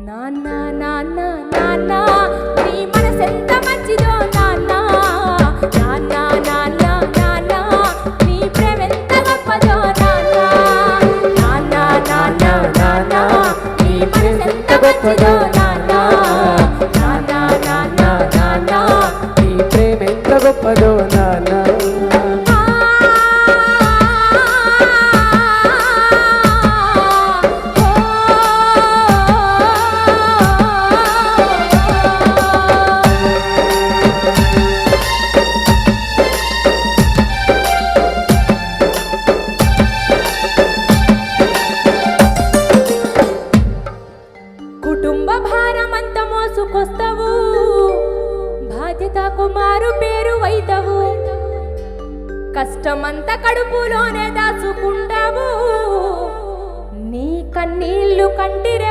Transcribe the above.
నాన్న నాన్న నాన్న నీ మనసెంత మంచిదో నాన్న నాన్న నాన్న నాన్న నీ ప్రేమెంత గొప్పదో నాన్న నాన్న నాన్న నాన్న నీ మనసెంత గొప్పదో నాన్న నాన్న నాన్న నాన్న నీ ప్రేమెంత గొప్పదో నాన్న కుటుంబ భారమంత మోసుకొస్తావు బాధ్యతకు మారు పేరు వైతవు కష్టమంత కడుపులోనే దాచుకుంటావు నీ కన్నీళ్లు కంటిరే